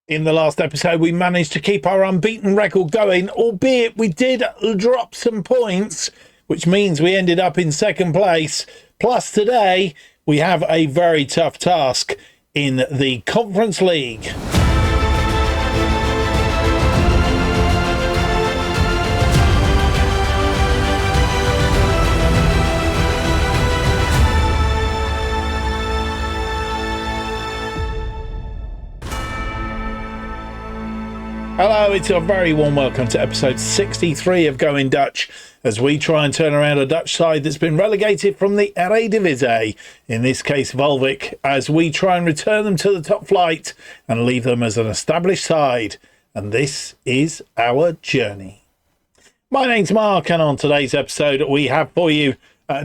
In the last episode, we managed to keep our unbeaten record going, albeit we did drop some points, which means we ended up in second place. Plus, today, we have a very tough task in the Conference League. Hello, it's a very warm welcome to episode 63 of Going Dutch, as we try and turn around a Dutch side that's been relegated from the Eredivisie, in this case Waalwijk, as we try and return them to the top flight and leave them as an established side. And this is our journey. My name's Mark, and on today's episode we have for you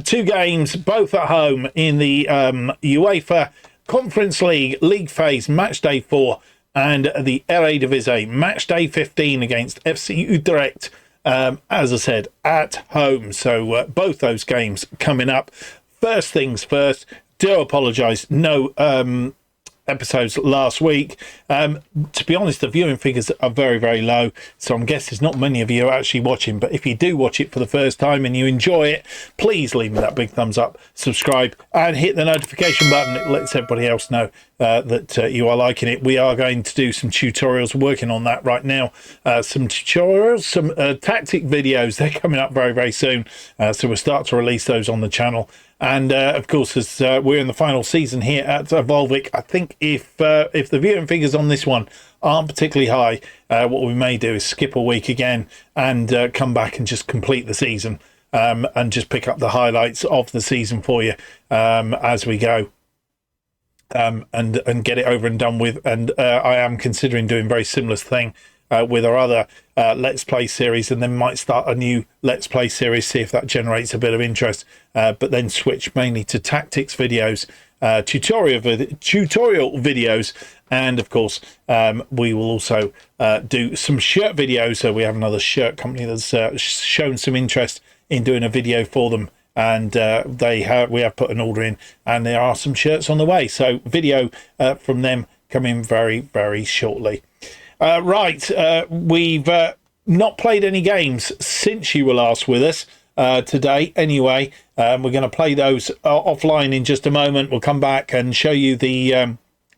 two games, both at home in the UEFA Conference League phase, match day 4, and the Eredivisie match day 15 against FC Utrecht, as I said, at home. So both those games coming up. First things first, do apologise, no episodes last week. To be honest, the viewing figures are very, very low, so I'm guessing there's not many of you are actually watching, but if you do watch it for the first time and you enjoy it, please leave me that big thumbs up, subscribe, and hit the notification button. It lets everybody else know that you are liking it. We are going to do some tutorials, working on that right now. Some tutorials, some tactic videos, they're coming up very, very soon, so we'll start to release those on the channel. And of course, as we're in the final season here at Waalwijk, I think if the viewing figures on this one aren't particularly high, what we may do is skip a week again and come back and just complete the season, and just pick up the highlights of the season for you as we go, and get it over and done with. And I am considering doing a very similar thing with our other Let's Play series, and then might start a new Let's Play series, see if that generates a bit of interest, but then switch mainly to tactics videos, tutorial videos, and of course we will also do some shirt videos. So we have another shirt company that's shown some interest in doing a video for them, and we have put an order in, and there are some shirts on the way, so video from them coming very, very shortly. We've not played any games since you were last with us today. Anyway, we're going to play those offline in just a moment. We'll come back and show you the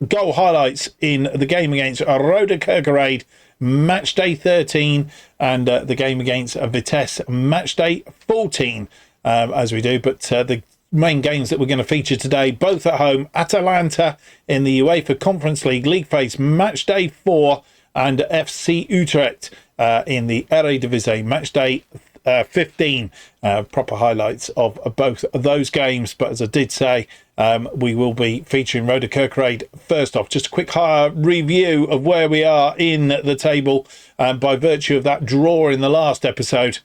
goal highlights in the game against Roda Kerkrade, match day 13, and the game against Vitesse, match day 14, as we do. But the main games that we're going to feature today, both at home, Atalanta in the UEFA Conference League phase, match day 4, and FC Utrecht in the Eredivisie match day 15. Proper highlights of both of those games, but as I did say, we will be featuring Roda Kerkrade first off. Just a quick review of where we are in the table, by virtue of that draw in the last episode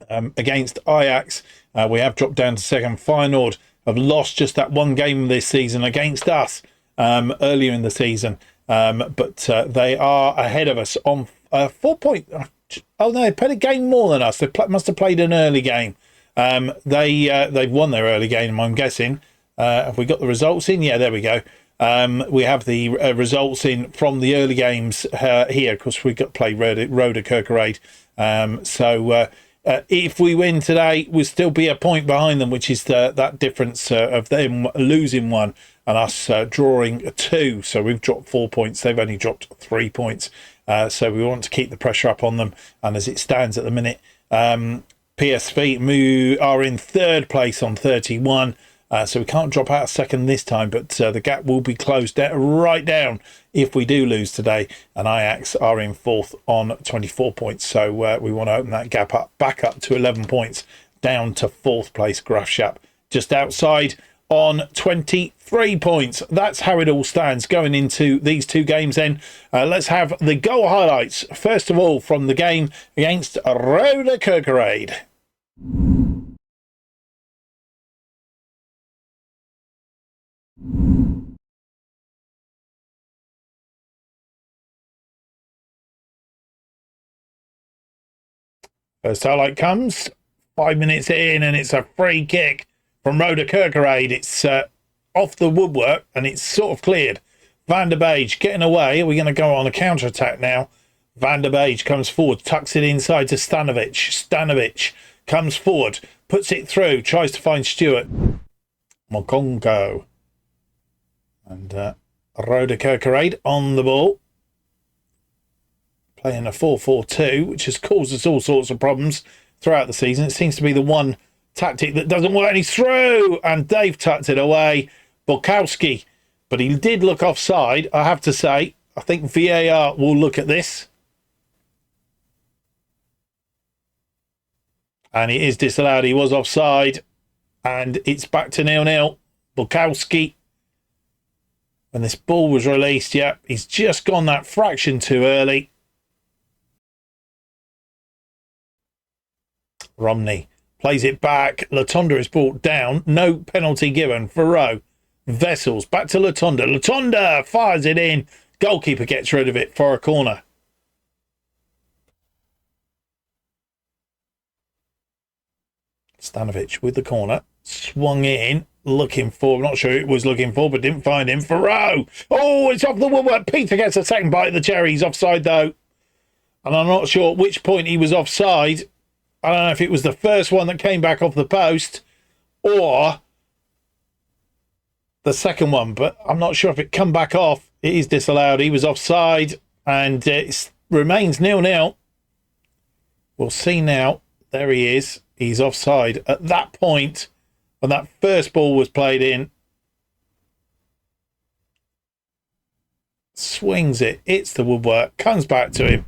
against Ajax. We have dropped down to second. Feynoord have lost just that one game this season against us earlier in the season. But they are ahead of us on 4 points. Oh no, they played a game more than us. They must have played an early game. They've won their early game, I'm guessing. Have we got the results in? Yeah, there we go. We have the results in from the early games here. Of course, we've got to play Roda Kerkrade. So if we win today, we'll still be a point behind them, which is that difference of them losing one and us drawing 2. So we've dropped 4 points. They've only dropped 3 points. So we want to keep the pressure up on them. And as it stands at the minute, PSV are in third place on 31. So we can't drop out a second this time, but the gap will be closed right down if we do lose today. And Ajax are in fourth on 24 points. So we want to open that gap back up to 11 points, down to fourth place Graafschap, just outside on 23 points. That's how it all stands going into these two games then. Let's have the goal highlights, first of all, from the game against Roda Kerkrade. First highlight comes 5 minutes in, and it's a free kick from Roda Kerkrade. It's off the woodwork, and it's sort of cleared Van der Beek getting away. Are we going to go on a counter-attack now? Van der Beek comes forward, tucks it inside to Stanovic. Stanovic comes forward, puts it through, tries to find Stewart. Mokongo. And Roda Kerkrade on the ball. Playing a 4-4-2, which has caused us all sorts of problems throughout the season. It seems to be the one tactic that doesn't work, and he's through, and Dave tucked it away. Bukowski, but he did look offside, I have to say. I think VAR will look at this. And it is disallowed. He was offside, and it's back to 0-0. Bukowski, when this ball was released, he's just gone that fraction too early. Romney plays it back. Latonda is brought down. No penalty given for Rowe. Vessels back to Latonda. Latonda fires it in. Goalkeeper gets rid of it for a corner. Stanovic with the corner. Swung in. Looking for, I'm not sure it was looking for, but didn't find him. for Rowe. Oh, it's off the woodwork. Peter gets a second bite of the cherry. He's offside though. And I'm not sure at which point he was offside. I don't know if it was the first one that came back off the post or the second one, but I'm not sure if it come back off. It is disallowed. He was offside, and it remains 0-0. We'll see now. There he is. He's offside. At that point, when that first ball was played in, swings it, hits the woodwork, comes back to him.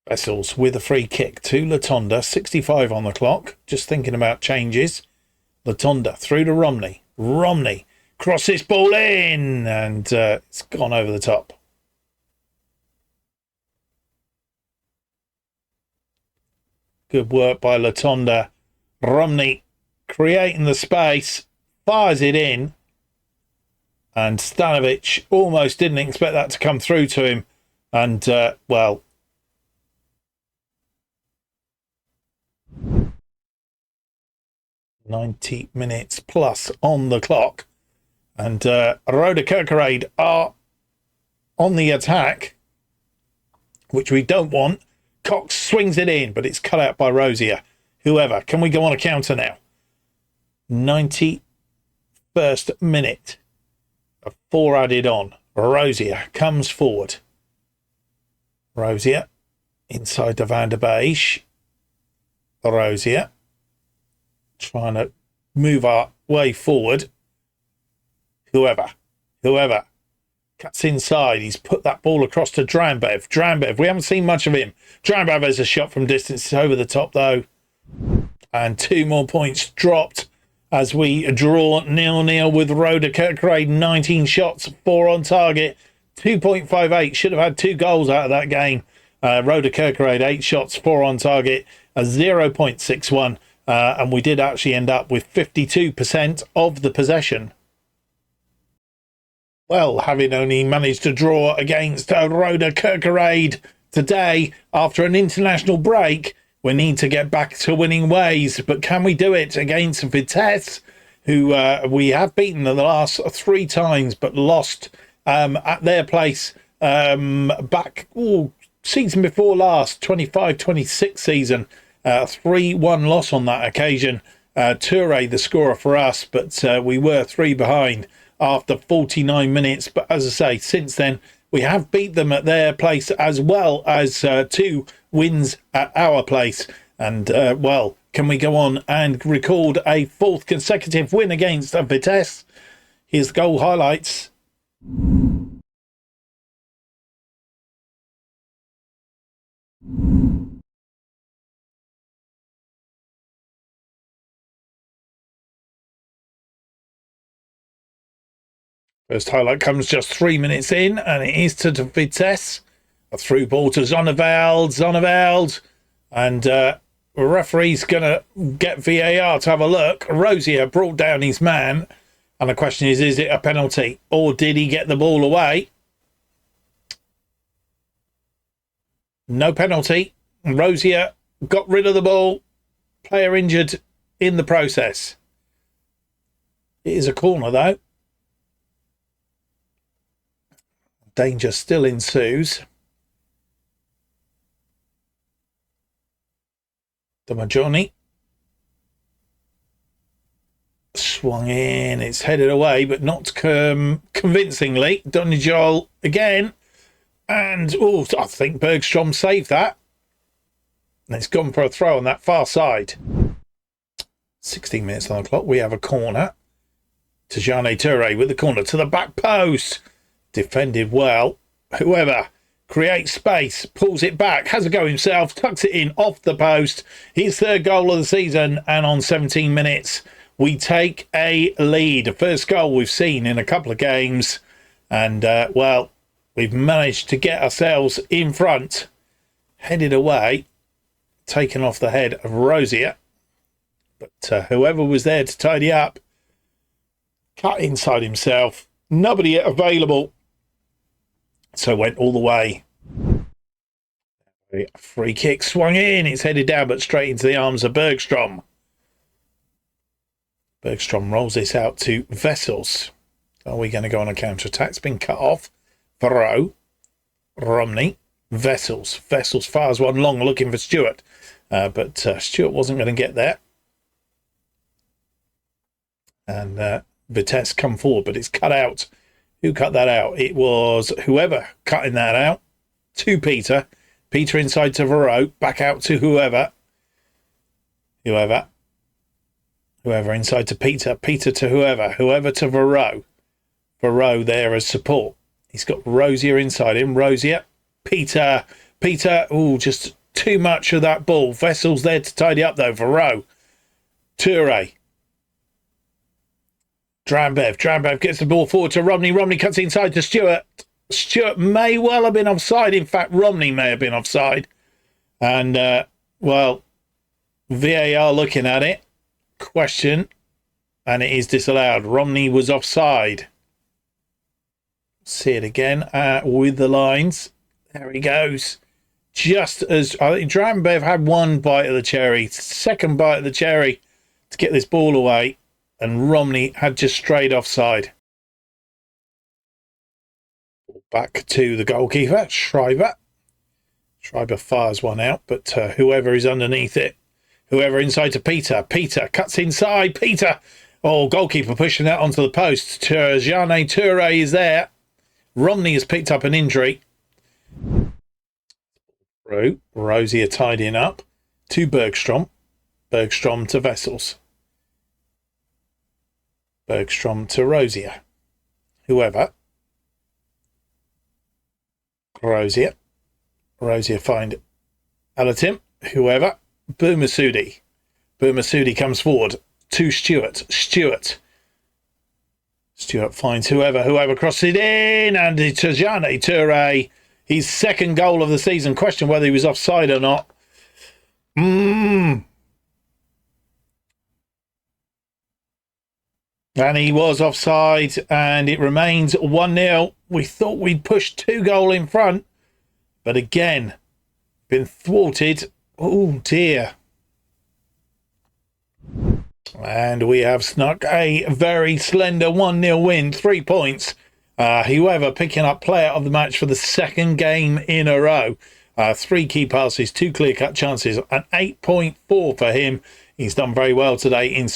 Vessels with a free kick to Latonda, 65 on the clock. Just thinking about changes. Latonda through to Romney. Romney crosses ball in, and it's gone over the top. Good work by Latonda. Romney creating the space, fires it in, and Stanovic almost didn't expect that to come through to him. And, well, 90 minutes plus on the clock, and Roda Kerkrade are on the attack, which we don't want. Cox swings it in, but it's cut out by Rosier. Whoever, can we go on a counter now? 91st minute, a 4 added on. Rosier comes forward. Rosier inside to Van der Beek. Rosier trying to move our way forward. Whoever cuts inside. He's put that ball across to Drambev. Drambev, we haven't seen much of him. Drambev has a shot from distance. It's over the top though. And 2 more points dropped as we draw 0-0 with Roda Kerkrade. 19 shots, 4 on target. 2.58. Should have had 2 goals out of that game. Roda Kerkrade, 8 shots, 4 on target. A 0.61. And we did actually end up with 52% of the possession. Well, having only managed to draw against Roda Kerkrade today after an international break, we need to get back to winning ways. But can we do it against Vitesse, who we have beaten the last 3 times, but lost at their place back season before last, 25-26 season. 3-1 loss on that occasion. Toure the scorer for us, but we were 3 behind after 49 minutes. But as I say, since then we have beat them at their place as well as 2 wins at our place. And well, can we go on and record a 4th consecutive win against Vitesse? Here's the goal highlights. First highlight comes just 3 minutes in, and it is to Vitesse. A through ball to Zonneveld. And the referee's going to get VAR to have a look. Rosier brought down his man. And the question is it a penalty? Or did he get the ball away? No penalty. Rosier got rid of the ball. Player injured in the process. It is a corner, though. danger still ensues. Johnny swung in, it's headed away, but not convincingly. Donijol again, and I think Bergstrom saved that. And it's gone for a throw on that far side. 16 minutes on the clock. We have a corner. Tijane Toure with the corner to the back post. Defended well. Whoever creates space, pulls it back, has a go himself, tucks it in off the post. His third goal of the season, and on 17 minutes, we take a lead. First goal we've seen in a couple of games. And, we've managed to get ourselves in front. Headed away. Taken off the head of Rosier. But whoever was there to tidy up, cut inside himself. Nobody available. So went all the way. Free kick swung in. It's headed down, but straight into the arms of Bergstrom. Bergstrom rolls this out to Vessels. Are we going to go on a counter-attack? It's been cut off. Varro. Romney. Vessels fires one long looking for Stewart. But Stewart wasn't going to get there. And Vitesse come forward, but it's cut out. Who cut that out? It was whoever cutting that out. To Peter. Peter inside to Varro. Back out to whoever. Whoever inside to Peter. Peter to whoever. Whoever to Varro. Varro there as support. He's got Rosier inside him. Rosier. Peter. Just too much of that ball. Vessel's there to tidy up though. Varro. Toure. Drambev gets the ball forward to Romney. Romney cuts inside to Stewart. Stewart may well have been offside. In fact, Romney may have been offside. And, VAR looking at it. Question. And it is disallowed. Romney was offside. See it again with the lines. There he goes. Just as I think Drambev had one bite of the cherry. Second bite of the cherry to get this ball away. And Romney had just strayed offside. Back to the goalkeeper, Schreiber. Schreiber fires one out, but whoever is underneath it, whoever inside to Peter. Peter cuts inside. Peter. Goalkeeper pushing that onto the post. Tijane Toure is there. Romney has picked up an injury. Rosier tidying up to Bergstrom. Bergstrom to Vessels. Bergstrom to Rosier. Whoever. Rosier find Alatim. Whoever. Boumassoudi. Boumassoudi comes forward to Stewart. Stewart finds whoever crosses it in, and Tijane Toure. His second goal of the season. Question whether he was offside or not. And he was offside, and it remains 1-0. We thought we'd pushed 2-goal in front, but again, been thwarted. Oh dear. And we have snuck a very slender 1-0 win, 3 points. Whoever picking up player of the match for the second game in a row. 3 key passes, 2 clear-cut chances, an 8.4 for him. He's done very well today,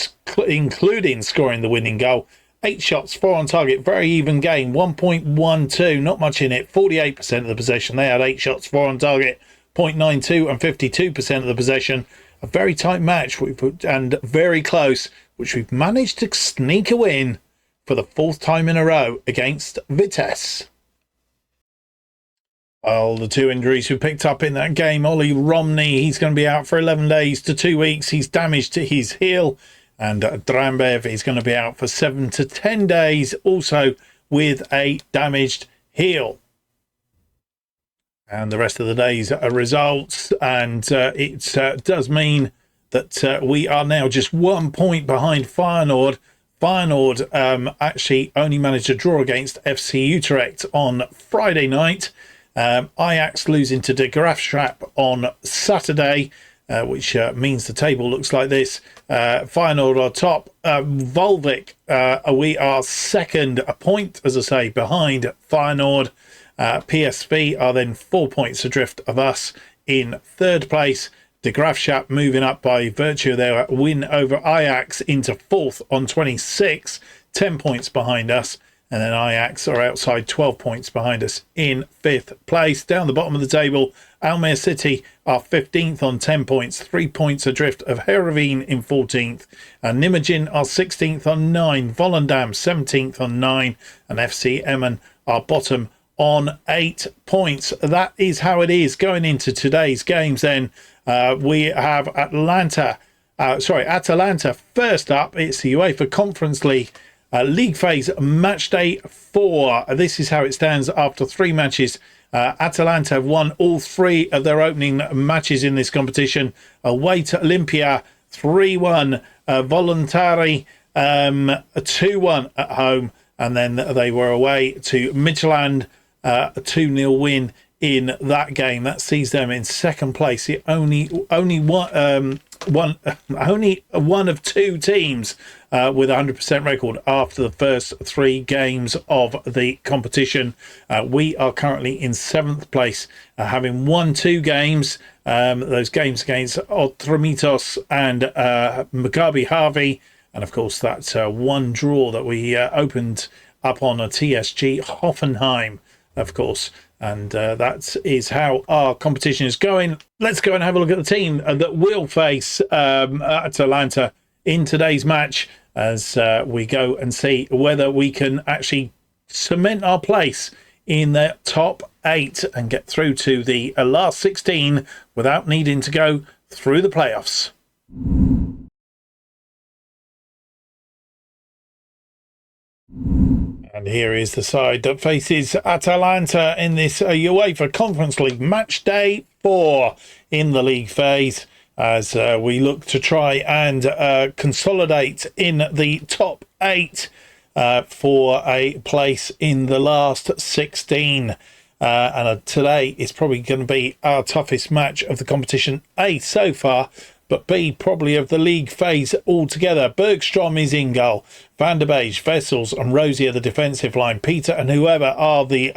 including scoring the winning goal. 8 shots, 4 on target, very even game, 1.12, not much in it, 48% of the possession. They had 8 shots, 4 on target, 0.92 and 52% of the possession. A very tight match and very close, which we've managed to sneak a win for the 4th time in a row against Vitesse. Well, the 2 injuries we picked up in that game. Ollie Romney, he's going to be out for 11 days to 2 weeks. He's damaged to his heel. And Drambev is going to be out for 7 to 10 days, also with a damaged heel. And the rest of the days are results. And it does mean that we are now just 1 point behind Feyenoord. Feyenoord actually only managed to draw against FC Utrecht on Friday night. Ajax losing to De Graafschap on Saturday, which means the table looks like this. Feyenoord are top. Waalwijk, we are second, a point, as I say, behind Feyenoord. PSV are then 4 points adrift of us in third place. De Graafschap moving up by virtue of their win over Ajax into fourth on 26, 10 points behind us. And then Ajax are outside 12 points behind us in fifth place. Down the bottom of the table, Almere City are 15th on 10 points, 3 points adrift of Heerenveen in 14th. And Nijmegen are 16th on 9, Volendam 17th on 9, and FC Emmen are bottom on 8 points. That is how it is going into today's games then. We have Atalanta first up. It's the UEFA Conference League. League phase match day 4. This is how it stands after 3 matches. Atalanta have won all 3 of their opening matches in this competition. Away to Olympia 3-1, Voluntari 2-1 at home, and then they were away to Midtjylland, a 2-0 win in that game. That sees them in second place. The only one of 2 teams with a 100% record after the first 3 games of the competition. We are currently in 7th place, having won 2 games. Those games against Otramitos and Maccabi Harvey, and of course that one draw that we opened up on a TSG Hoffenheim, of course. And that is how our competition is going. Let's go and have a look at the team that will face Atalanta in today's match, as we go and see whether we can actually cement our place in the top 8 and get through to the last 16 without needing to go through the playoffs. And here is the side that faces Atalanta in this UEFA Conference League match day 4 in the league phase, as we look to try and consolidate in the top 8 for a place in the last 16. And today is probably going to be our toughest match of the competition, A, so far, but B, probably of the league phase altogether. Bergstrom is in goal. Van der Beek, Vessels and Rosier the defensive line. Peter and whoever are the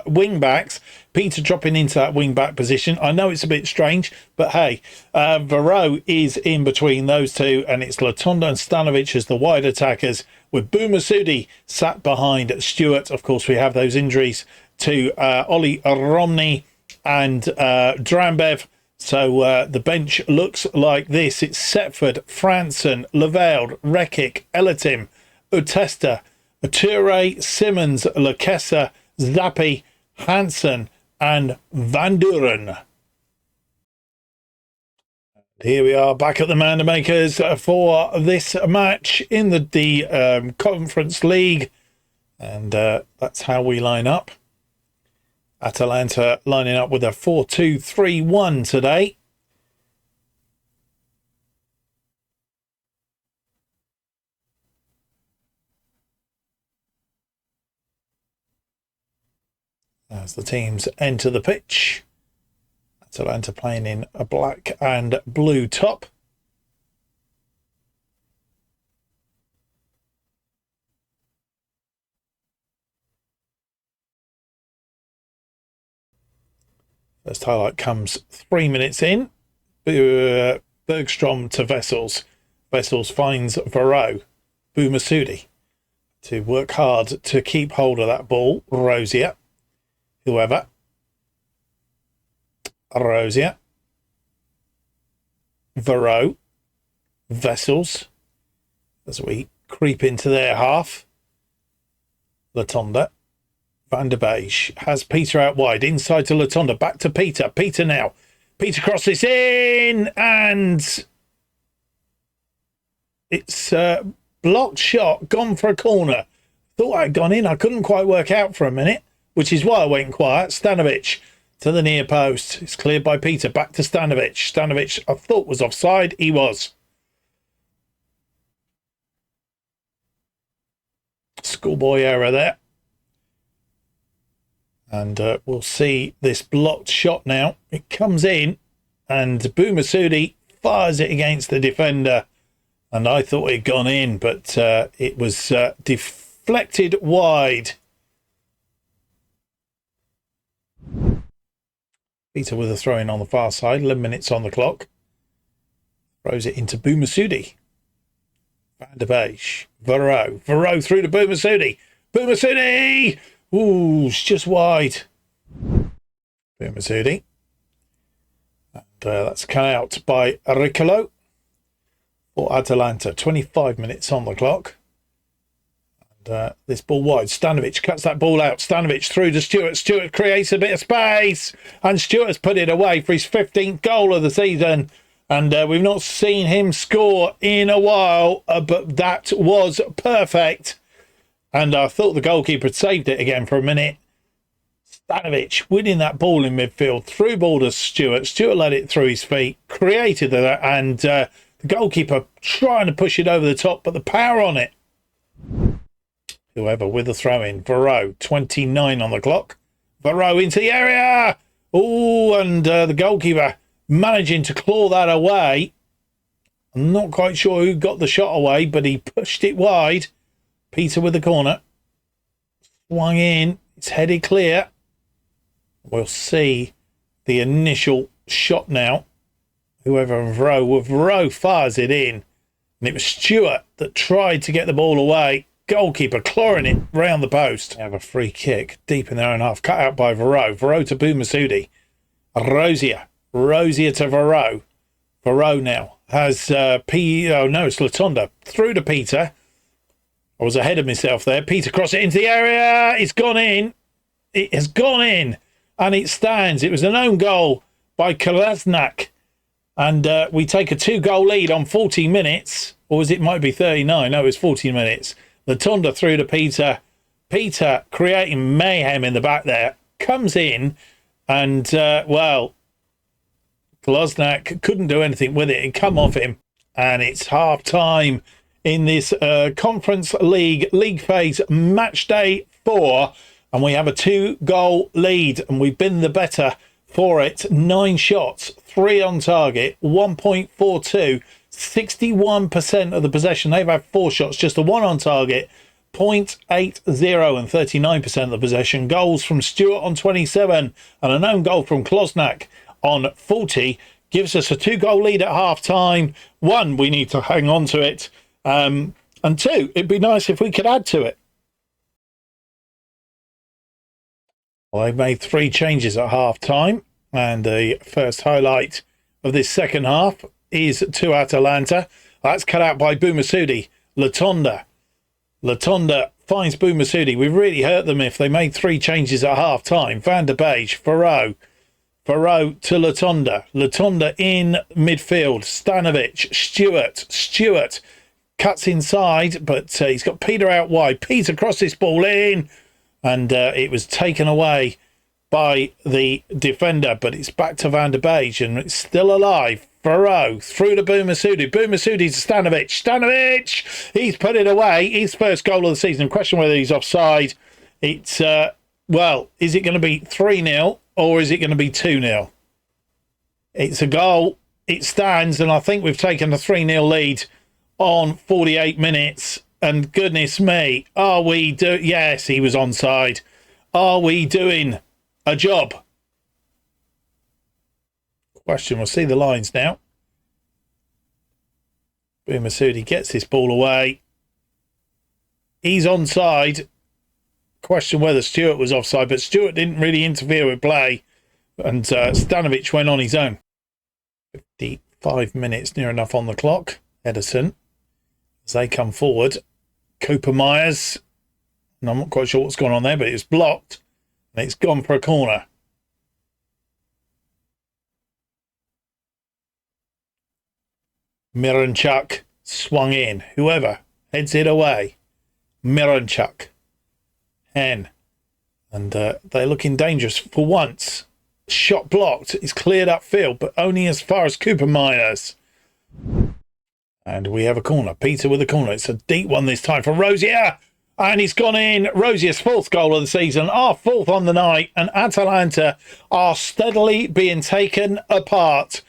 wing backs. Peter dropping into that wing back position. I know it's a bit strange, but hey, Varro is in between those two, and it's Latonda and Stanovic as the wide attackers, with Boumassoudi sat behind Stewart. Of course, we have those injuries to Ollie Romney and Drambev. So the bench looks like this. It's Setford, Franson, Leveld, Rekic, Elatim, Utesta, Toure, Simmons, Lakessa, Zappi, Hansen and Van Duren. Here we are back at the Manor Makers for this match in the Conference League. And that's how we line up. Atalanta lining up with a 4-2-3-1 today. As the teams enter the pitch, Atalanta playing in a black and blue top. First highlight comes 3 minutes in. Bergstrom to Vessels. Vessels finds Varro. Boumassoudi to work hard to keep hold of that ball. Rosier. Whoever. Rosier. Varro. Vessels. As we creep into their half. Latonda. Van der Beek has Peter out wide, inside to Latonda, back to Peter. Peter now. Peter crosses in, and it's a blocked shot, gone for a corner. Thought I'd gone in. I couldn't quite work out for a minute, which is why I went quiet. Stanovic to the near post. It's cleared by Peter. Back to Stanovic. Stanovic, I thought was offside. He was. Schoolboy error there. And we'll see this blocked shot now. It comes in, and Boumassoudi fires it against the defender. And I thought it had gone in, but it was deflected wide. Peter with a throw in on the far side. 11 minutes on the clock. Throws it into Boumassoudi. Van der Beek. Varro. Varro through to Boumassoudi. Boumassoudi! Ooh, it's just wide. Boumassoudi. And that's cut out by Riccolo for Atalanta. 25 minutes on the clock. And this ball wide. Stanovic cuts that ball out. Stanovic through to Stewart. Stewart creates a bit of space. And Stewart's put it away for his 15th goal of the season. And we've not seen him score in a while. But that was perfect. And I thought the goalkeeper had saved it again for a minute. Stanovic winning that ball in midfield. Through ball to Stewart. Stewart let it through his feet. Created that. And the goalkeeper trying to push it over the top. But the power on it. Whoever with the throw in. Varro. 29 on the clock. Varro into the area. Oh, and the goalkeeper managing to claw that away. I'm not quite sure who got the shot away. But he pushed it wide. Peter with the corner. Swung in. It's headed clear. We'll see the initial shot now. Whoever Varro fires it in. And it was Stewart that tried to get the ball away. Goalkeeper clawing it round the post. They have a free kick deep in their own half. Cut out by Varro. Varro to Boumassoudi. Rosier. Rosier to Varro. Varro now has it's Latonda. Through to Peter. I was ahead of myself there. Peter crossed it into the area. It's gone in. It has gone in. And it stands. It was an own goal by Kolasinac. And we take a 2-goal lead on 40 minutes. Or was it might be 39? No, it was 40 minutes. Latonda through to Peter. Peter creating mayhem in the back there. Comes in. And, Kolasinac couldn't do anything with it. It come off him. And it's half time in this Conference League phase, match day 4, and we have a 2-goal lead, and we've been the better for it. 9 shots, 3 on target, 1.42, 61% of the possession. They've had 4 shots, just the 1 on target, 0.80 and 39% of the possession. Goals from Stewart on 27 and an own goal from Kolasinac on 40 gives us a 2-goal lead at half time. 1, we need to hang on to it. And 2, it'd be nice if we could add to it. Well, they've made 3 changes at half time. And the first highlight of this second half is to Atalanta. That's cut out by Boumassoudi. Latonda. Latonda finds Boumassoudi. We really hurt them if they made 3 changes at half time. Van der Beek. Varro. Varro to Latonda. Latonda in midfield. Stanovic. Stewart. Cuts inside, but he's got Peter out wide. Peter crossed this ball in, and it was taken away by the defender, but it's back to Van der Beek, and it's still alive. Varro through to Boumassoudi. Boumassoudi to Stanovic. Stanovic! He's put it away. His first goal of the season. Question whether he's offside. It's, is it going to be 3-0 or is it going to be 2-0? It's a goal. It stands, and I think we've taken a 3-0 lead on 48 minutes, and goodness me, yes, he was onside. Are we doing a job? Question, we'll see the lines now. Boumassoudi gets this ball away. He's onside. Question whether Stewart was offside, but Stewart didn't really interfere with play, and Stanovic went on his own. 55 minutes near enough on the clock. Edison, as they come forward. Cooper Myers, and I'm not quite sure what's going on there, but it's blocked and it's gone for a corner. Miranchuk swung in. Whoever heads it away. Miranchuk. Hen. And they're looking dangerous for once. Shot blocked. It's cleared up field, but only as far as Cooper Myers. And we have a corner. Peter with a corner. It's a deep one this time for Rosier. And he's gone in. Rosier's 4th goal of the season. Our 4th on the night. And Atalanta are steadily being taken apart.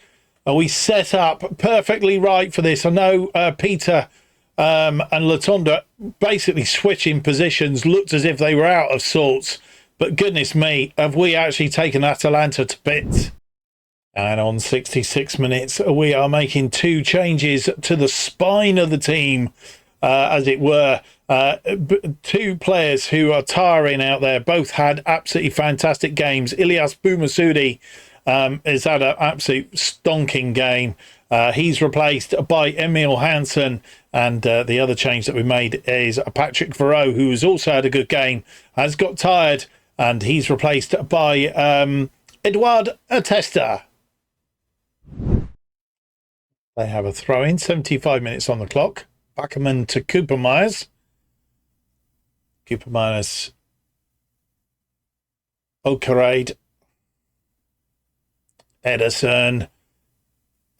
We set up perfectly right for this. I know Peter and Latonda basically switching positions. Looked as if they were out of sorts. But goodness me, have we actually taken Atalanta to bits? And on 66 minutes, we are making 2 changes to the spine of the team, as it were. 2 players who are tiring out there. Both had absolutely fantastic games. Ilyas Boumassoudi has had an absolute stonking game. He's replaced by Emil Hansen. And the other change that we made is Patrick Vieira, who has also had a good game, has got tired. And he's replaced by Eduard Atesta. They have a throw-in, 75 minutes on the clock. Backerman to Cooper Myers. Cooper Myers. Kerkrade. Ederson.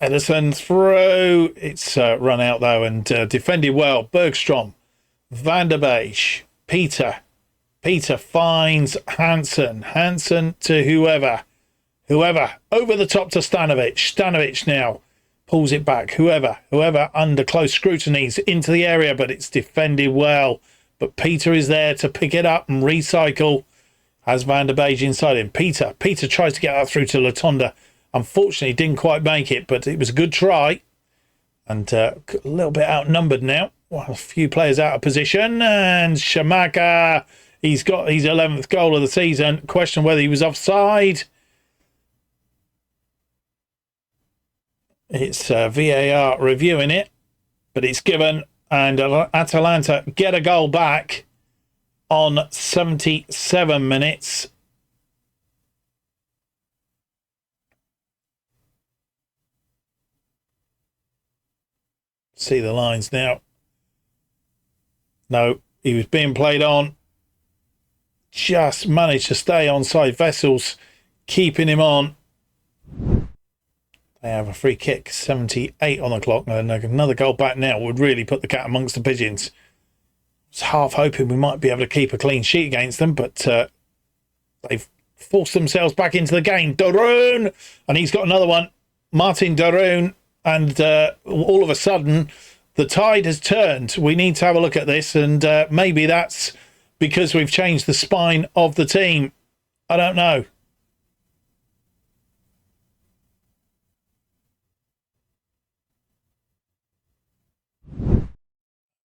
Ederson through. It's run out though and defended well. Bergstrom. Van der Beek. Peter. Peter finds Hansen. Hansen to whoever. Over the top to Stanovic. Stanovic now pulls it back. Whoever under close scrutiny is into the area, but it's defended well. But Peter is there to pick it up and recycle. Has Van der Beek inside him. Peter tries to get that through to Latonda. Unfortunately, didn't quite make it, but it was a good try. And a little bit outnumbered now. Well, a few players out of position. And Shamaka, he's got his 11th goal of the season. Question whether he was offside. It's VAR reviewing it, but it's given, and Atalanta get a goal back on 77 minutes. See the lines now. No, he was being played on. Just managed to stay onside. Vessels keeping him on. They have a free kick, 78 on the clock, and another goal back now would really put the cat amongst the pigeons. I was half hoping we might be able to keep a clean sheet against them, but they've forced themselves back into the game. Darun, and he's got another one. Martin Darun, and all of a sudden the tide has turned. We need to have a look at this, and maybe that's because we've changed the spine of the team. I don't know.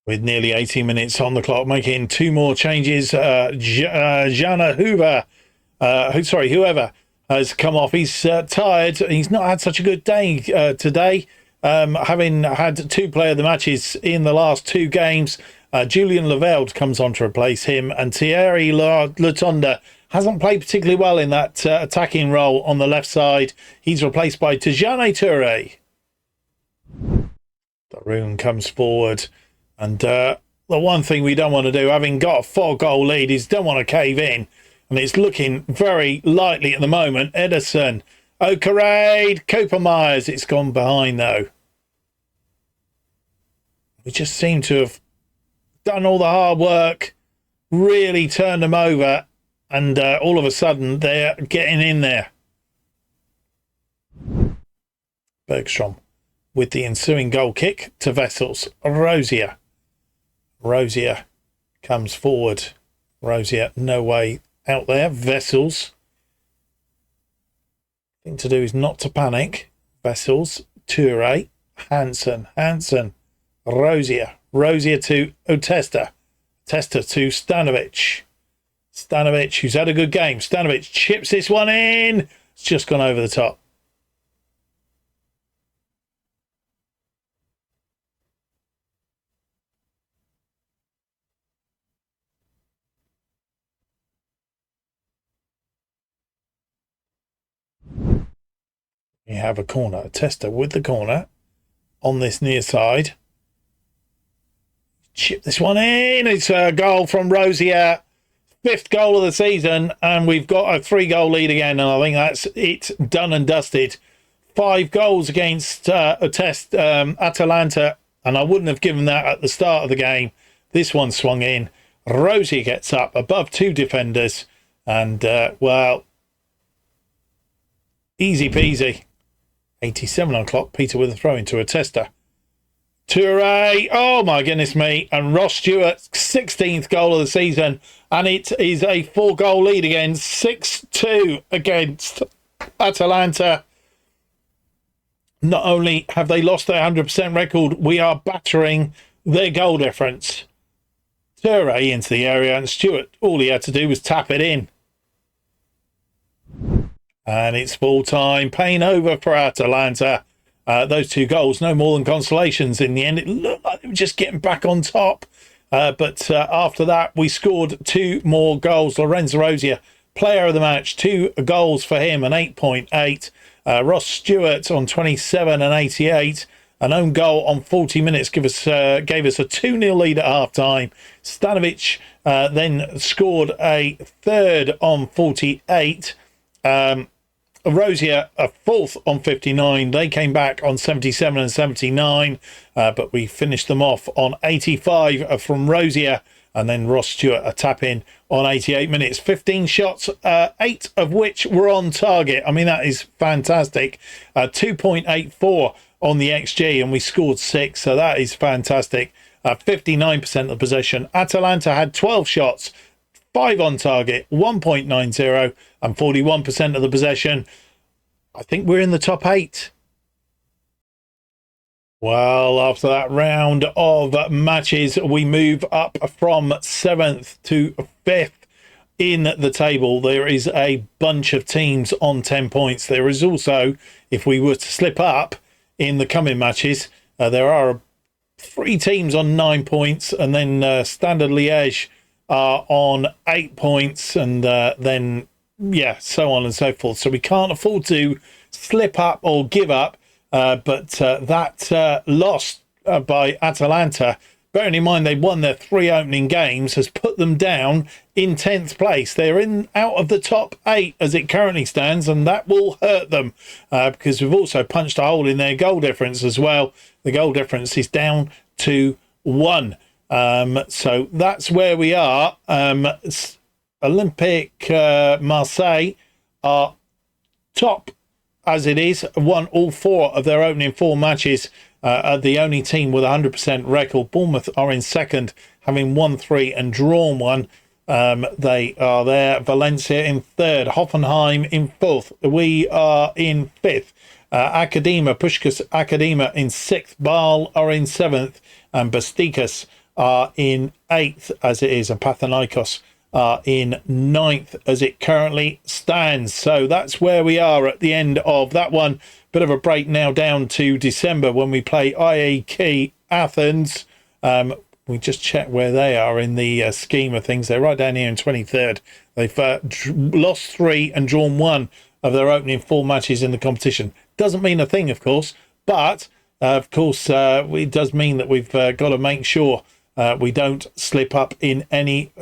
With nearly 80 minutes on the clock, making 2 more changes. Jana Hoover, whoever has come off. He's tired. He's not had such a good day today, having had 2 player of the matches in the last 2 games. Julian Leveld comes on to replace him, and Thierry Latonda hasn't played particularly well in that attacking role on the left side. He's replaced by Tijane Toure. Darun comes forward. And the one thing we don't want to do, having got a 4-goal lead, is don't want to cave in. And it's looking very lightly at the moment. Ederson, Kerkrade, Cooper Myers. It's gone behind, though. We just seem to have done all the hard work, really turned them over, and all of a sudden they're getting in there. Bergstrom with the ensuing goal kick to Vessels. Rosier comes forward. Rosier, no way out there. Vessels. Thing to do is not to panic. Vessels, Toure, Hansen, Rosier to Otesta. Otesta to Stanovic. Stanovic, who's had a good game. Stanovic chips this one in. It's just gone over the top. You have a corner. Tester with the corner on this near side. Chip this one in. It's a goal from Rosier. 5th goal of the season, and we've got a 3-goal lead again, and I think that's it, done and dusted. 5 goals against Atalanta, and I wouldn't have given that at the start of the game. This one swung in. Rosier gets up above 2 defenders, and, well, easy peasy. 87 on clock. Peter with a throw into a tester. Toure, oh my goodness me, and Ross Stewart's 16th goal of the season, and it is a 4-goal lead again, 6-2 against Atalanta. Not only have they lost their 100% record, we are battering their goal difference. Toure into the area, and Stewart, all he had to do was tap it in. And it's full time, pain over for Atalanta. Those 2 goals, no more than consolations in the end. It looked like they were just getting back on top. But after that, we scored 2 more goals. Lorenzo Rosier, player of the match, 2 goals for him, an 8.8. Ross Stewart on 27 and 88. An own goal on 40 minutes gave us a 2-0 lead at half-time. Stanovic then scored a 3rd on 48. Rosier a 4th on 59. They came back on 77 and 79, but we finished them off on 85 from Rosier, and then Ross Stewart a tap in on 88 minutes. 15 shots, 8 of which were on target. I mean, that is fantastic. 2.84 on the XG, and we scored 6, so that is fantastic. 59% of possession. Atalanta had 12 shots, 5 on target, 1.90, and 41% of the possession. I think we're in the top 8. Well, after that round of matches, we move up from 7th to 5th in the table. There is a bunch of teams on 10 points. There is also, if we were to slip up in the coming matches, there are 3 teams on 9 points, and then Standard Liège are on 8 points, and then so on and so forth. So we can't afford to slip up or give up, but that loss by Atalanta, bearing in mind they won their 3 opening games, has put them down in 10th place. They're out of the top 8 as it currently stands, and that will hurt them because we've also punched a hole in their goal difference as well. The goal difference is down to 1. So that's where we are. Olympique Marseille are top as it is, won all 4 of their opening 4 matches, are the only team with a 100% record. Bournemouth are in second, having won 3 and drawn 1. They are there. Valencia in third, Hoffenheim in fourth. We are in fifth. Academa, Pushkas Academa in sixth. Bâle are in seventh, and Bastikas are in eighth as it is, and Panathinaikos are in ninth as it currently stands. So that's where we are at the end of that one. Bit of a break now down to December when we play IAK Athens. We just check where they are in the scheme of things. They're right down here in 23rd. They've lost 3 and drawn 1 of their opening 4 matches in the competition. Doesn't mean a thing, of course, but of course it does mean that we've got to make sure we don't slip up in any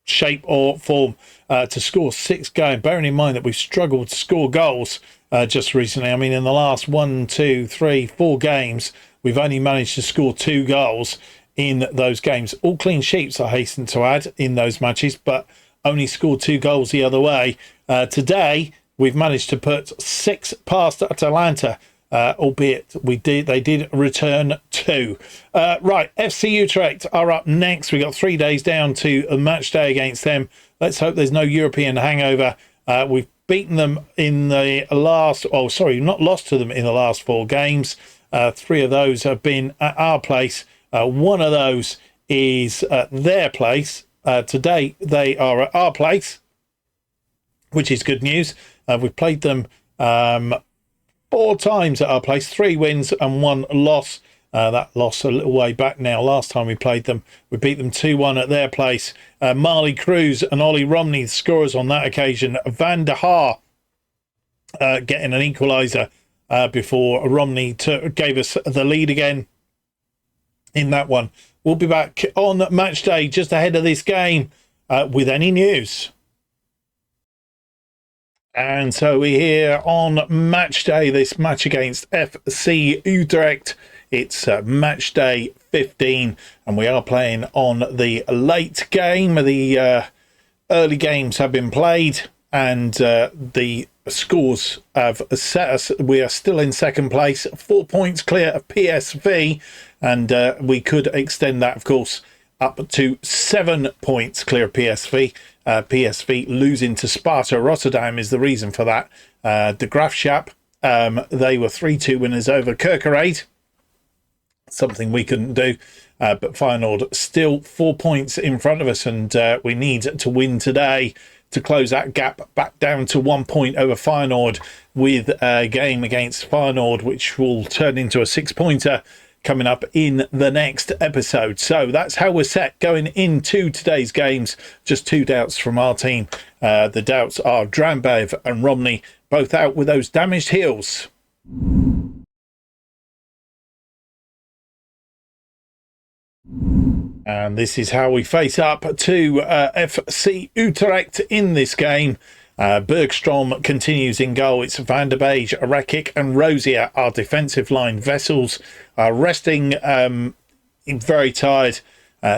shape or form to score 6 going. Bearing in mind that we've struggled to score goals just recently. I mean, in the last 1, 2, 3, 4 games, we've only managed to score 2 goals in those games. All clean sheets, I hasten to add, in those matches, but only scored 2 goals the other way. Today, we've managed to put 6 past Atalanta, albeit they did return 2. Right, FC Utrecht are up next. We've got 3 days down to a match day against them. Let's hope there's no European hangover. We've beaten them in the last... Oh, sorry, not lost to them in the last 4 games. 3 of those have been at our place. One of those is at their place. Today, they are at our place, which is good news. We've played them 4 times at our place, 3 wins and 1 loss. That loss a little way back now. Last time we played them, we beat them 2-1 at their place. Marley Cruz and Ollie Romney, the scorers on that occasion. Van der Haar getting an equaliser before Romney gave us the lead again in that one. We'll be back on match day just ahead of this game with any news. And so we're here on match day, this match against FC Utrecht. It's match day 15, and we are playing on the late game. The early games have been played, and the scores have set us. We are still in second place, 4 points clear of PSV, and we could extend that, of course, up to 7 points clear of PSV. PSV losing to Sparta Rotterdam is the reason for that. De Graafschap, they were 3-2 winners over Kerkrade. Something we couldn't do. But Feyenoord still 4 points in front of us, and we need to win today to close that gap back down to 1 point over Feyenoord, with a game against Feyenoord which will turn into a 6-pointer coming up in the next episode. So that's how we're set going into today's games. Just 2 doubts from our team. The doubts are Drambev and Romney, both out with those damaged heels. And this is how we face up to FC Utrecht in this game. Bergstrom continues in goal. It's Van der Beek, Rekic and Rosier, our defensive line. Vessels are resting, very tired.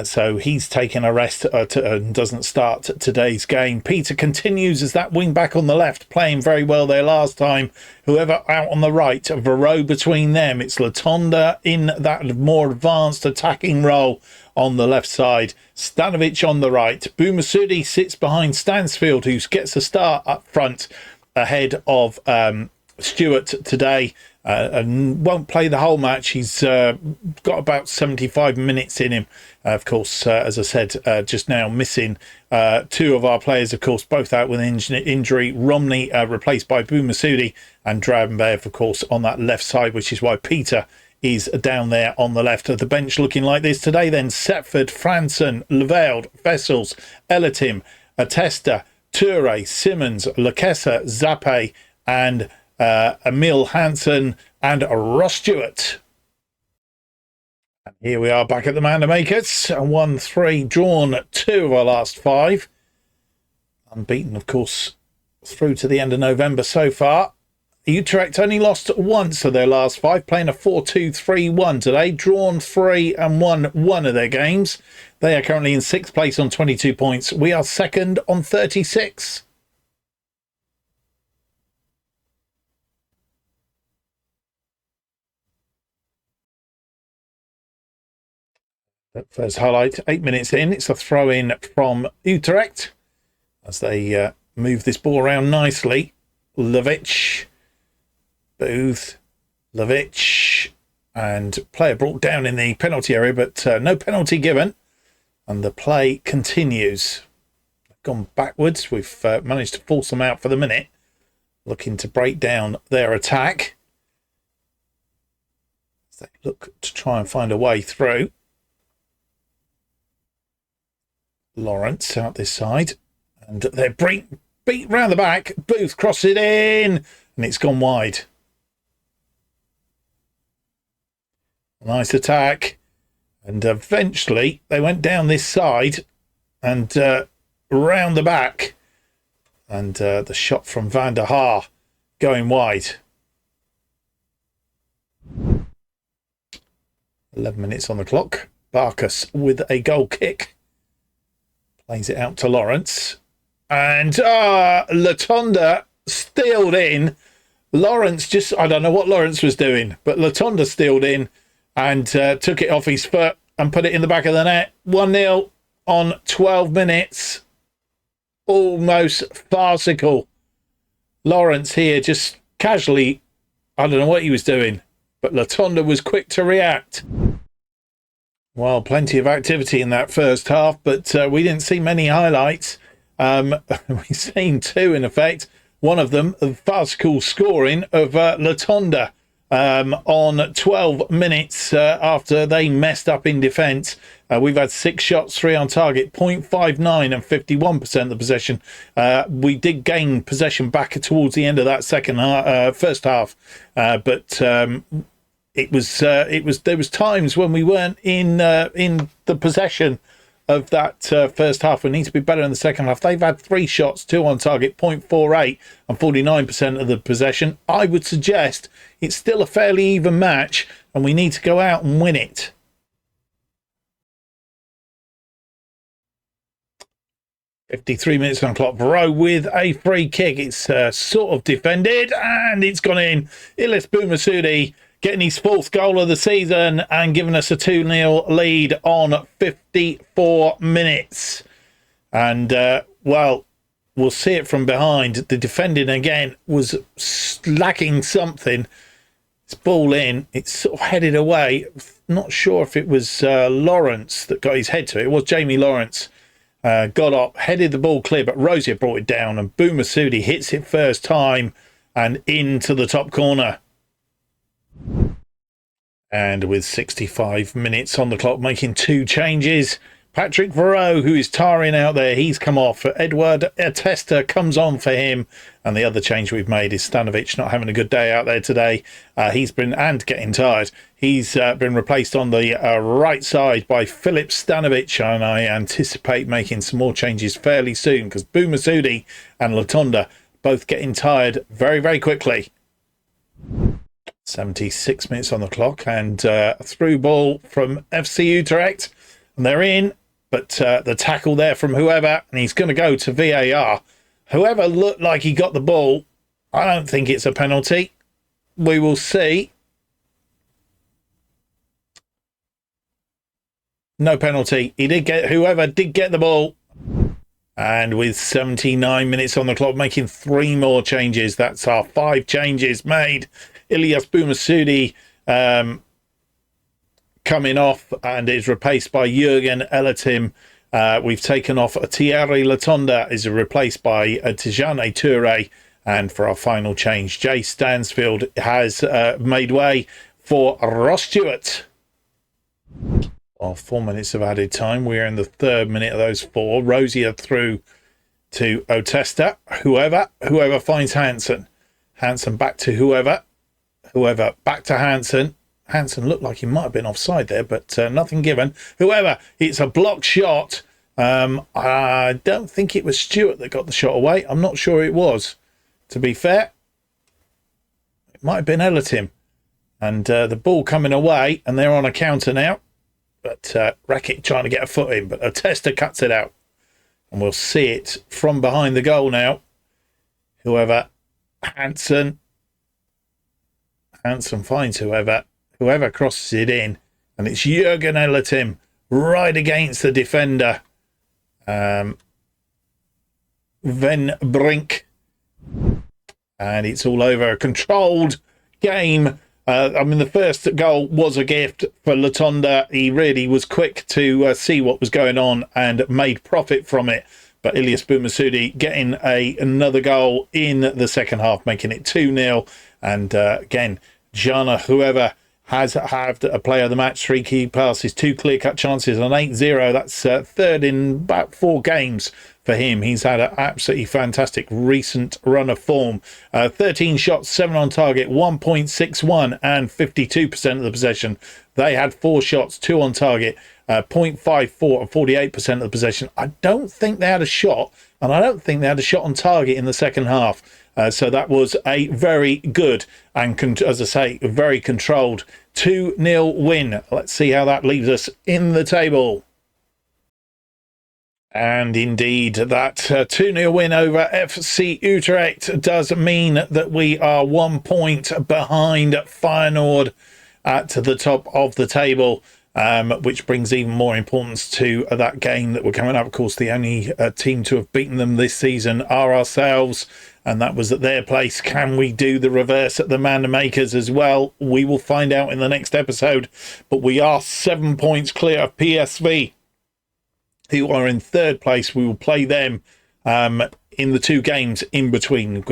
So he's taking a rest and doesn't start today's game. Peter continues as that wing back on the left, playing very well there last time. Whoever out on the right, Varro between them. It's Latonda in that more advanced attacking role on the left side. Stanovic on the right. Boumassoudi sits behind Stansfield, who gets a start up front ahead of Stewart today. And won't play the whole match. He's got about 75 minutes in him. Of course, as I said just now, missing 2 of our players, of course, both out with injury. Romney replaced by Boumassoudi, and Drambev, of course, on that left side, which is why Peter is down there on the left of the bench looking like this today. Then Setford, Franson, Leveld, Vessels, Elatim, Atesta, Toure, Simmons, Lakessa, Zappe, and Emil Hansen and Ross Stewart. And here we are back at the Man to Makers. 1-3, drawn 2 of our last 5. Unbeaten, of course, through to the end of November so far. Utrecht only lost once of their last 5, playing a 4-2-3-1 today. Drawn 3 and won 1 of their games. They are currently in 6th place on 22 points. We are 2nd on 36. First highlight, 8 minutes in. It's a throw-in from Utrecht as they move this ball around nicely. Levic, Booth, Levic, and player brought down in the penalty area, but no penalty given. And the play continues. They've gone backwards. We've managed to force them out for the minute, looking to break down their attack. As they look to try and find a way through. Lawrence out this side, and they're beat round the back. Booth crosses it in, and it's gone wide. Nice attack, and eventually they went down this side and round the back, and the shot from Van der Haar going wide. 11 minutes on the clock. Barkas with a goal kick. Plays it out to Lawrence. And Latonda stealed in. Lawrence just, I don't know what Lawrence was doing, but Latonda stealed in and took it off his foot and put it in the back of the net. 1-0 on 12 minutes. Almost farcical. Lawrence here just casually, I don't know what he was doing, but Latonda was quick to react. Well, plenty of activity in that first half, but we didn't see many highlights. We've seen 2 in effect. One of them, the farcical scoring of Latonda on 12 minutes after they messed up in defence. We've had 6 shots, 3 on target, 0.59 and 51% of the possession. We did gain possession back towards the end of that first half, but there was times when we weren't in the possession of that first half. We need to be better in the second half. They've had 3 shots, 2 on target, 0.48 and 49% of the possession. I would suggest it's still a fairly even match, and we need to go out and win it. 53 minutes on the clock. Varro with a free kick. It's sort of defended and it's gone in. Ilyas Boumassoudi getting his 4th goal of the season and giving us a 2-0 lead on 54 minutes. And, well, we'll see it from behind. The defending again was lacking something. It's ball in. It's sort of headed away. Not sure if it was Lawrence that got his head to it. It was Jamie Lawrence. Got up, headed the ball clear, but Rosier brought it down and Boumassoudi hits it first time and into the top corner. And with 65 minutes on the clock, making 2 changes, Patrick Varro, who is tiring out there, he's come off. Edward Atesta comes on for him. And the other change we've made is Stanovic not having a good day out there today. He's been, and getting tired. He's been replaced on the right side by Filip Stanovic. And I anticipate making some more changes fairly soon because Boumassoudi and Latonda both getting tired very, very quickly. 76 minutes on the clock and a through ball from FC Utrecht. And they're in, but the tackle there from whoever, and he's going to go to VAR. Whoever looked like he got the ball, I don't think it's a penalty. We will see. No penalty. Whoever did get the ball. And with 79 minutes on the clock, making 3 more changes. That's our 5 changes made. Ilyas Boumassoudi coming off and is replaced by Jurgen Elatim. We've taken off Thierry Latonda, is replaced by Tijane Toure. And for our final change, Jay Stansfield has made way for Ross Stewart. Well, 4 minutes of added time. We're in the 3rd minute of those 4. Rosier through to Otesta. Whoever finds Hansen. Hansen back to whoever back to Hansen. Hansen looked like he might have been offside there, but nothing given. It's a blocked shot. I don't think it was Stewart that got the shot away. I'm not sure it was. To be fair, it might have been Elatim. And the ball coming away, and they're on a counter now. But Rakic trying to get a foot in, but Otesta cuts it out. And we'll see it from behind the goal now. Hansen finds whoever crosses it in, and it's Jurgen Elatim right against the defender, Van Brink, and it's all over. A controlled game. The first goal was a gift for Latonda. He really was quick to see what was going on and made profit from it. But Ilyas Boumassoudi getting another goal in the second half, making it 2-0. And again, Jana, whoever has had a player of the match, 3 key passes, 2 clear-cut chances, an 8-0. That's 3rd in about 4 games for him. He's had an absolutely fantastic recent run of form. 13 shots, 7 on target, 1.61 and 52% of the possession. They had 4 shots, 2 on target, 0.54 and 48% of the possession. I don't think they had a shot, and I don't think they had a shot on target in the second half. So that was a very good and, as I say, very controlled 2-0 win. Let's see how that leaves us in the table. And indeed, that 2-0 win over FC Utrecht does mean that we are 1 point behind Feyenoord at the top of the table. Which brings even more importance to that game that we're coming up. Of course, the only team to have beaten them this season are ourselves, and that was at their place. Can we do the reverse at the Man Makers as well? We will find out in the next episode, but we are 7 points clear of PSV, who are in 3rd place. We will play them in the 2 games in between.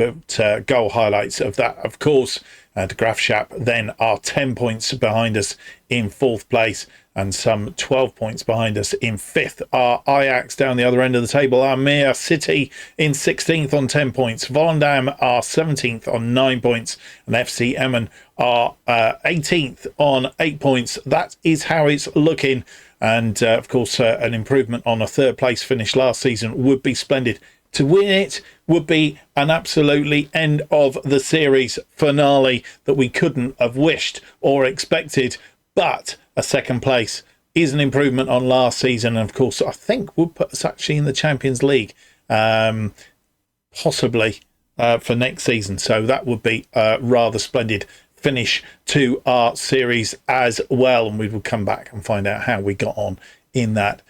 Goal highlights of that, of course. De Graafschap then are 10 points behind us in 4th place, and some 12 points behind us in 5th are Ajax down the other end of the table. Almere City in 16th on 10 points. Volendam are 17th on 9 points, and FC Emmen are 18th on 8 points. That is how it's looking. And of course, an improvement on a 3rd place finish last season would be splendid. To win it would be an absolutely end of the series finale that we couldn't have wished or expected. But a 2nd place is an improvement on last season. And of course, I think would put us actually in the Champions League possibly for next season. So that would be a rather splendid finish to our series as well. And we will come back and find out how we got on in that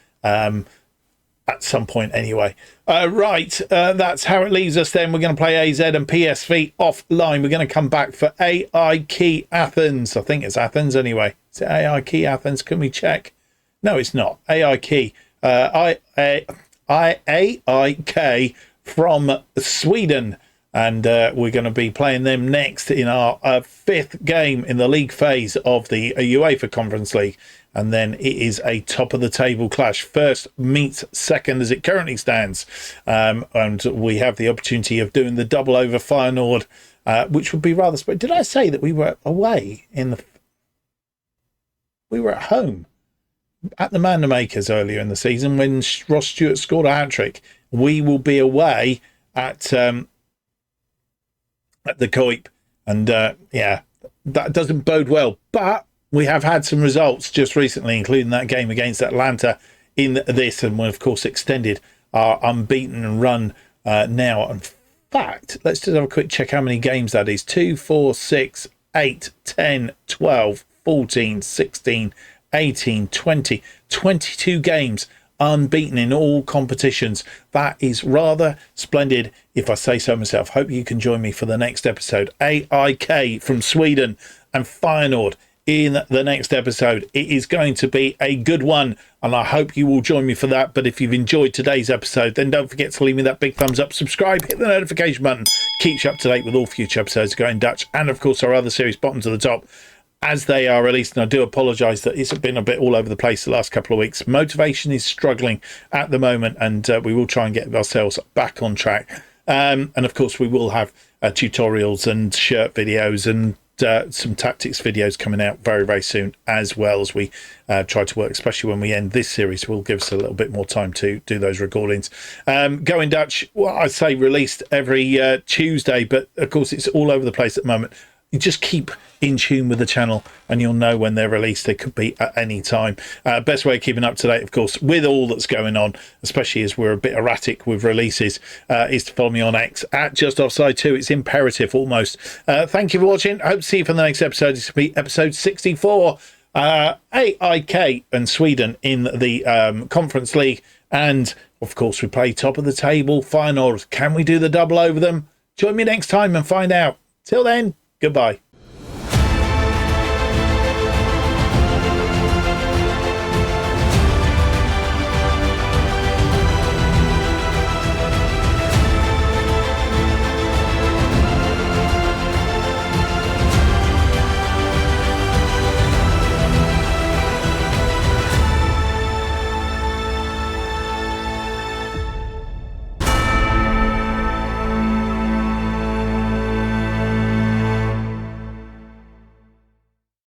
at some point anyway. That's how it leaves us then. We're going to play AZ and PSV offline. We're going to come back for AIK Athens. I think it's Athens anyway. Is it AIK Athens? Can we check? No, it's not. AIK. AIK from Sweden. And we're going to be playing them next in our fifth game in the league phase of the UEFA Conference League. And then it is a top-of-the-table clash. First meets second as it currently stands. And we have the opportunity of doing the double over Feyenoord, which would be rather... Did I say that we were away in the... We were at home at the Man Makers earlier in the season when Ross Stewart scored a hat-trick. We will be away at the Kuip. And, that doesn't bode well. But... we have had some results just recently, including that game against Atalanta in this, and we of course extended our unbeaten run now. In fact, let's just have a quick check how many games that is. 2, 4, 6, 8, 10, 12, 14, 16, 18, 20, 22 games unbeaten in all competitions. That is rather splendid, if I say so myself. Hope you can join me for the next episode. AIK from Sweden and Feyenoord in the next episode. It is going to be a good one, and I hope you will join me for that. But if you've enjoyed today's episode, then don't forget to leave me that big thumbs up, subscribe, hit the notification button, keeps you up to date with all future episodes going Dutch, and of course our other series, bottom to the top, as they are released. And I do apologise that it's been a bit all over the place the last couple of weeks. Motivation is struggling at the moment, and we will try and get ourselves back on track. And of course we will have tutorials and shirt videos and some tactics videos coming out very, very soon, as well as we try to work, especially when we end this series. Will give us a little bit more time to do those recordings. Going Dutch, well, I say released every Tuesday, but of course it's all over the place at the moment. You just keep in tune with the channel and you'll know when they're released. They could be at any time. Best way of keeping up to date, of course, with all that's going on, especially as we're a bit erratic with releases, is to follow me on X at JustOffside2. It's imperative almost. Thank you for watching. I hope to see you for the next episode. This will be episode 64. AIK and Sweden in the Conference League. And, of course, we play top of the table Feyenoord. Can we do the double over them? Join me next time and find out. Till then, goodbye.